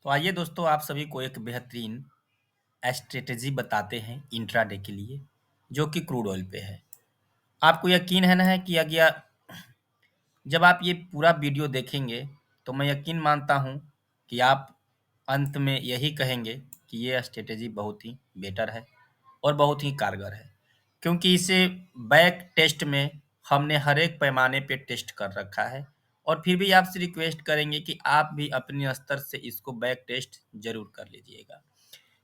तो आइए दोस्तों आप सभी को एक बेहतरीन स्ट्रेटेजी बताते हैं इंट्राडे के लिए जो कि क्रूड ऑयल पे है। आपको यकीन है ना कि अगर जब आप ये पूरा वीडियो देखेंगे तो मैं यकीन मानता हूँ कि आप अंत में यही कहेंगे कि ये स्ट्रेटेजी बहुत ही बेटर है और बहुत ही कारगर है, क्योंकि इसे बैक टेस्ट में हमने हर एक पैमाने पे टेस्ट कर रखा है। और फिर भी आपसे रिक्वेस्ट करेंगे कि आप भी अपने स्तर से इसको बैक टेस्ट जरूर कर लीजिएगा,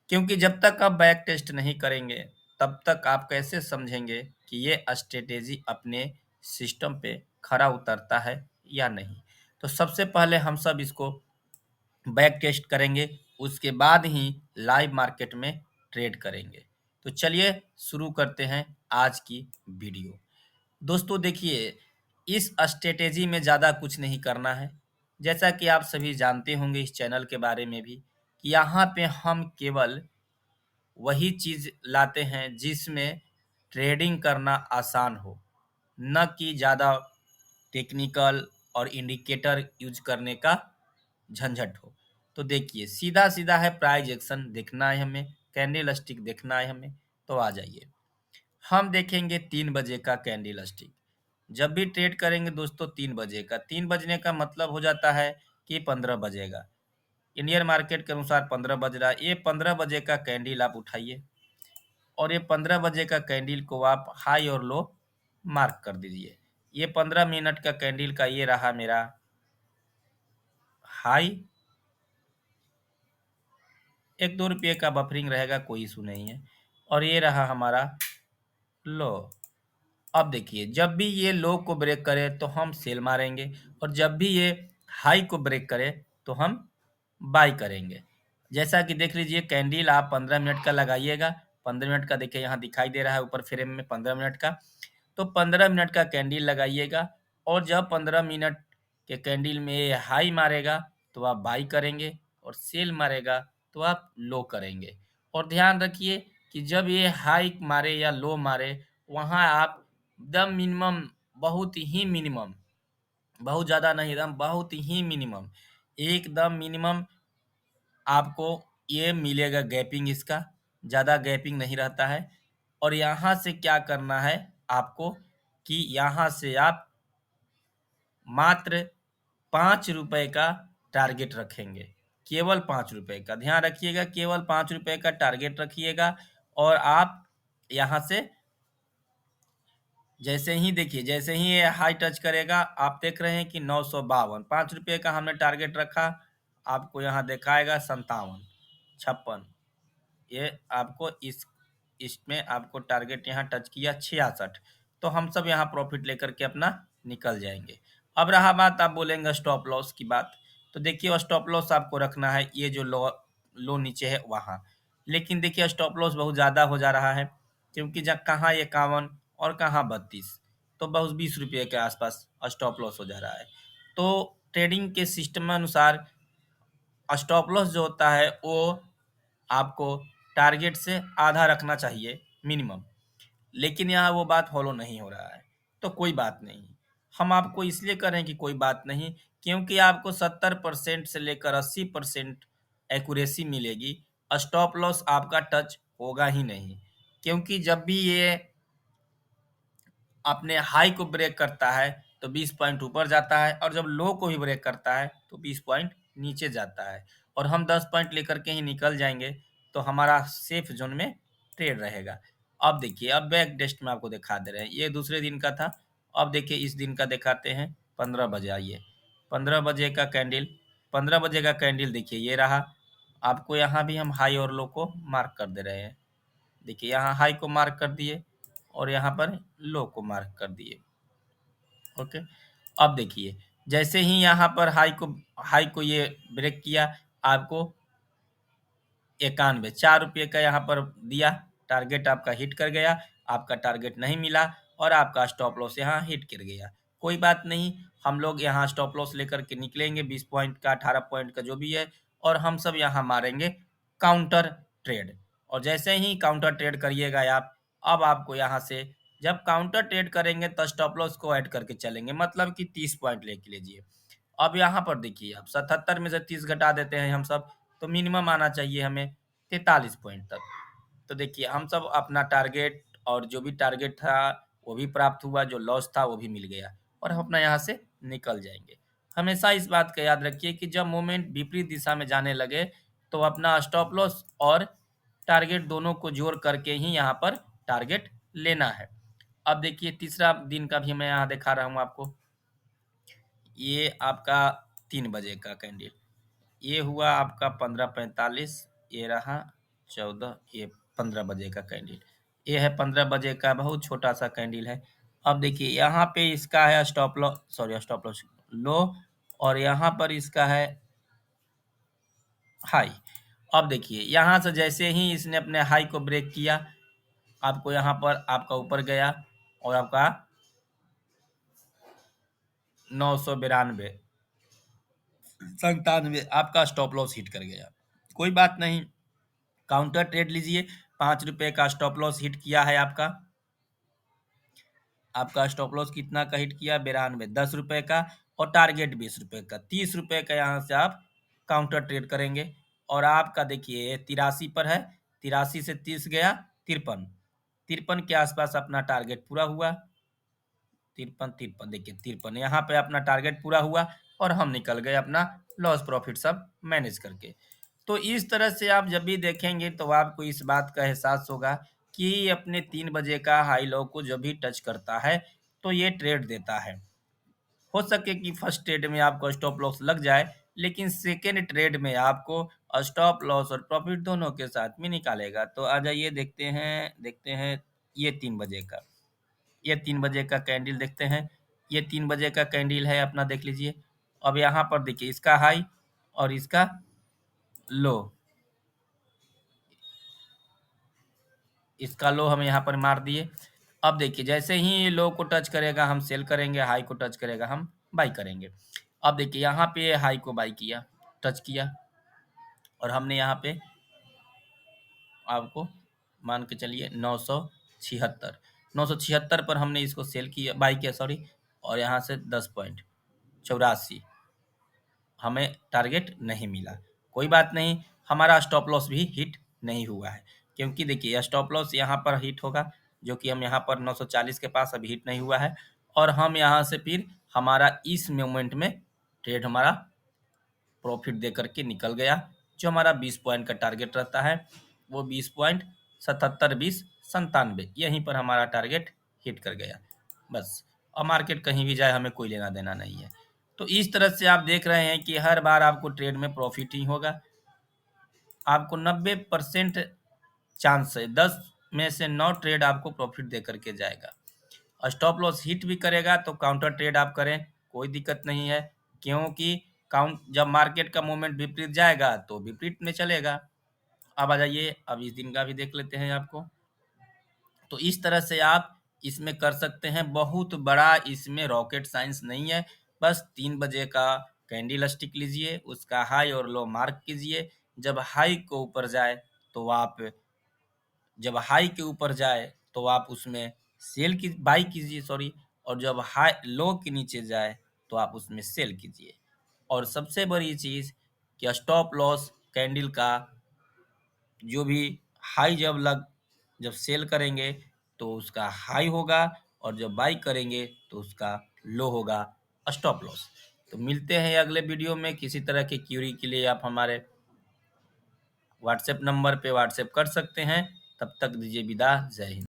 क्योंकि जब तक आप बैक टेस्ट नहीं करेंगे तब तक आप कैसे समझेंगे कि ये स्ट्रेटेजी अपने सिस्टम पे खरा उतरता है या नहीं। तो सबसे पहले हम सब इसको बैक टेस्ट करेंगे, उसके बाद ही लाइव मार्केट में ट्रेड करेंगे। तो चलिए शुरू करते हैं आज की वीडियो। दोस्तों देखिए, इस स्ट्रेटेजी में ज़्यादा कुछ नहीं करना है। जैसा कि आप सभी जानते होंगे इस चैनल के बारे में भी, कि यहाँ पे हम केवल वही चीज़ लाते हैं जिसमें ट्रेडिंग करना आसान हो, न कि ज़्यादा टेक्निकल और इंडिकेटर यूज करने का झंझट हो। तो देखिए, सीधा सीधा है, प्राइस एक्शन देखना है हमें, कैंडल स्टिक देखना है हमें। तो आ जाइए, हम देखेंगे 3 बजे का कैंडल स्टिक। जब भी ट्रेड करेंगे दोस्तों 3 बजे का, 3 बजने का मतलब हो जाता है कि 15 बजेगा। इंडियन मार्केट के अनुसार 15 बज रहा है। ये 15 बजे का कैंडल आप उठाइए और ये 15 बजे का कैंडल को आप हाई और लो मार्क कर दीजिए। ये 15 मिनट का कैंडल का ये रहा मेरा हाई। 1-2 रुपये का बफरिंग रहेगा, कोई इशू नहीं है। और ये रहा हमारा लो। अब देखिए, जब भी ये लो को ब्रेक करे तो हम सेल मारेंगे, और जब भी ये हाई को ब्रेक करे तो हम बाई करेंगे। जैसा कि देख लीजिए, कैंडल आप 15 मिनट का लगाइएगा। 15 मिनट का देखिए यहाँ दिखाई दे रहा है ऊपर फ्रेम में 15 मिनट का। तो 15 मिनट का कैंडल लगाइएगा, और जब 15 मिनट के कैंडल में ये हाई मारेगा तो आप बाई करेंगे, और सेल मारेगा तो आप लो करेंगे। और ध्यान रखिए कि जब ये हाई मारे या लो मारे, वहाँ आप एकदम मिनिमम, बहुत ही मिनिमम, बहुत ज़्यादा नहीं, एकदम बहुत ही मिनिमम, एकदम मिनिमम आपको ये मिलेगा गैपिंग इसका। ज़्यादा गैपिंग नहीं रहता है। और यहाँ से क्या करना है आपको, कि यहाँ से आप मात्र 5 रुपए का टारगेट रखेंगे। केवल 5 रुपए का ध्यान रखिएगा, केवल 5 रुपए का टारगेट रखिएगा। और आप यहाँ से जैसे ही देखिए, जैसे ही ये हाई टच करेगा, आप देख रहे हैं कि 952, 5 रुपये का हमने टारगेट रखा, आपको यहाँ दिखाएगा 57, 56। ये आपको इसमें आपको टारगेट यहाँ टच किया 66। तो हम सब यहाँ प्रॉफिट लेकर के अपना निकल जाएंगे। अब रहा बात, आप बोलेंगे स्टॉप लॉस की बात। तो देखिए, स्टॉप लॉस आपको रखना है ये जो लो लो नीचे है वहाँ। लेकिन देखिए, स्टॉप लॉस बहुत ज़्यादा हो जा रहा है, क्योंकि जब कहाँ 51 और कहाँ 32, तो बहुत 20 रुपये के आसपास स्टॉप लॉस हो जा रहा है। तो ट्रेडिंग के सिस्टम अनुसार स्टॉप लॉस जो होता है वो आपको टारगेट से आधा रखना चाहिए मिनिमम। लेकिन यहाँ वो बात फॉलो नहीं हो रहा है। तो कोई बात नहीं, हम आपको इसलिए करें कि कोई बात नहीं, क्योंकि आपको 70% से लेकर 80% एक्यूरेसी मिलेगी। स्टॉप लॉस आपका टच होगा ही नहीं, क्योंकि जब भी ये अपने हाई को ब्रेक करता है तो 20 पॉइंट ऊपर जाता है, और जब लो को भी ब्रेक करता है तो 20 पॉइंट नीचे जाता है। और हम 10 पॉइंट लेकर के ही निकल जाएंगे, तो हमारा सेफ जोन में ट्रेड रहेगा। अब देखिए, अब बैक टेस्ट में आपको दिखा दे रहे हैं, ये दूसरे दिन का था। अब देखिए इस दिन का दिखाते हैं। 15 बजे आइए, 15 बजे का कैंडल, 15 बजे का कैंडल देखिए ये रहा। आपको यहाँ भी हम हाई और लो को मार्क कर दे रहे हैं। देखिए, यहाँ हाई को मार्क कर दिए और यहाँ पर लो को मार्क कर दिए। ओके। अब देखिए, जैसे ही यहाँ पर हाई को ये ब्रेक किया, आपको 91, 4 रुपये का यहाँ पर दिया, टारगेट आपका हिट कर गया। आपका टारगेट नहीं मिला और आपका स्टॉप लॉस यहाँ हिट कर गया। कोई बात नहीं, हम लोग यहाँ स्टॉप लॉस लेकर के निकलेंगे 20 पॉइंट का, 18 पॉइंट का जो भी है, और हम सब यहाँ मारेंगे काउंटर ट्रेड। और जैसे ही काउंटर ट्रेड करिएगा आप, अब आपको यहाँ से जब काउंटर ट्रेड करेंगे तो स्टॉप लॉस को ऐड करके चलेंगे, मतलब कि 30 पॉइंट लेके लीजिए। अब यहाँ पर देखिए, आप 77 में से 30 घटा देते हैं हम सब, तो मिनिमम आना चाहिए हमें 43 पॉइंट तक। तो देखिए हम सब अपना टारगेट और जो भी टारगेट था वो भी प्राप्त हुआ, जो लॉस था वो भी मिल गया और हम अपना यहाँ से निकल जाएंगे। हमेशा इस बात का याद रखिए कि जब मोमेंट विपरीत दिशा में जाने लगे तो अपना स्टॉप लॉस और टारगेट दोनों को जोड़ करके ही यहाँ पर टारगेट लेना है। अब देखिए तीसरा दिन का भी मैं यहाँ दिखा रहा हूँ आपको। ये आपका 3 बजे का कैंडल, ये हुआ आपका 15:45, ये रहा 14, ये 15 बजे का कैंडल, ये है 15 बजे का, बहुत छोटा सा कैंडल है। अब देखिए यहाँ पे इसका है stop loss, sorry stop loss लो, और यहाँ पर इसका है हाई। अब देखिए यहाँ से जैसे ही इसने अपने हाई को ब्रेक किया, आपको यहाँ पर आपका ऊपर गया और आपका 992 97 आपका स्टॉप लॉस हिट कर गया। कोई बात नहीं, काउंटर ट्रेड लीजिए। 5 रुपए का स्टॉप लॉस हिट किया है आपका। आपका स्टॉप लॉस कितना का हिट किया? 92, 10 रुपए का, और टारगेट 20 रुपए का। 30 रुपए का यहाँ से आप काउंटर ट्रेड करेंगे और आपका देखिए 83 पर है, 83 से 30 गया 53, 53 के आसपास अपना टारगेट पूरा हुआ। 53, 53 देखिए 53 यहाँ पे अपना टारगेट पूरा हुआ और हम निकल गए अपना लॉस प्रॉफिट सब मैनेज करके। तो इस तरह से आप जब भी देखेंगे तो आपको इस बात का एहसास होगा कि अपने 3 बजे का हाई लो को जब भी टच करता है तो ये ट्रेड देता है। हो सके कि फर्स्ट ट्रेड में आपको स्टॉप लॉस लग जाए, लेकिन सेकेंड ट्रेड में आपको स्टॉप लॉस और प्रॉफिट दोनों के साथ में निकालेगा। तो आ जाइए देखते हैं ये 3 बजे का, ये 3 बजे का कैंडल देखते हैं। ये 3 बजे का कैंडल है अपना, देख लीजिए। अब यहाँ पर देखिए इसका हाई और इसका लो, इसका लो हम यहाँ पर मार दिए। अब देखिए जैसे ही ये लो को टच करेगा हम सेल करेंगे, हाई को टच करेगा हम बाई करेंगे। अब देखिए यहाँ पे हाई को बाई किया, टच किया, और हमने यहाँ पे आपको मान के चलिए 976, 976 पर हमने इसको सेल किया, बाई किया सॉरी, और यहाँ से 10.84 हमें टारगेट नहीं मिला। कोई बात नहीं, हमारा स्टॉप लॉस भी हिट नहीं हुआ है, क्योंकि देखिए स्टॉप लॉस यहाँ पर हिट होगा, जो कि हम यहाँ पर 940 के पास अभी हिट नहीं हुआ है, और हम यहाँ से फिर हमारा इस मोमेंट में ट्रेड हमारा प्रॉफिट दे करके निकल गया। जो हमारा 20 पॉइंट का टारगेट रहता है वो 20.77 20 97 यहीं पर हमारा टारगेट हिट कर गया बस। और मार्केट कहीं भी जाए हमें कोई लेना देना नहीं है। तो इस तरह से आप देख रहे हैं कि हर बार आपको ट्रेड में प्रॉफिट ही होगा। आपको 90% चांस है, 10 में से 9 ट्रेड आपको प्रॉफिट दे करके जाएगा। स्टॉप लॉस हिट भी करेगा तो काउंटर ट्रेड आप करें, कोई दिक्कत नहीं है, क्योंकि काउंट जब मार्केट का मूवमेंट विपरीत जाएगा तो विपरीत में चलेगा। अब आ जाइए, अब इस दिन का भी देख लेते हैं आपको। तो इस तरह से आप इसमें कर सकते हैं, बहुत बड़ा इसमें रॉकेट साइंस नहीं है। बस 3 बजे का कैंडल स्टिक लीजिए, उसका हाई और लो मार्क कीजिए। जब हाई को ऊपर जाए तो आप जब हाई के ऊपर जाए तो आप उसमें सेल की बाई कीजिए सॉरी, और जब हाई लो के नीचे जाए तो आप उसमें सेल कीजिए। और सबसे बड़ी चीज़ कि स्टॉप लॉस कैंडल का जो भी हाई जब सेल करेंगे तो उसका हाई होगा, और जब बाई करेंगे तो उसका लो होगा स्टॉप लॉस। तो मिलते हैं अगले वीडियो में। किसी तरह की क्यूरी के लिए आप हमारे व्हाट्सएप नंबर पे व्हाट्सएप कर सकते हैं। तब तक दीजिए विदा, जय हिंद।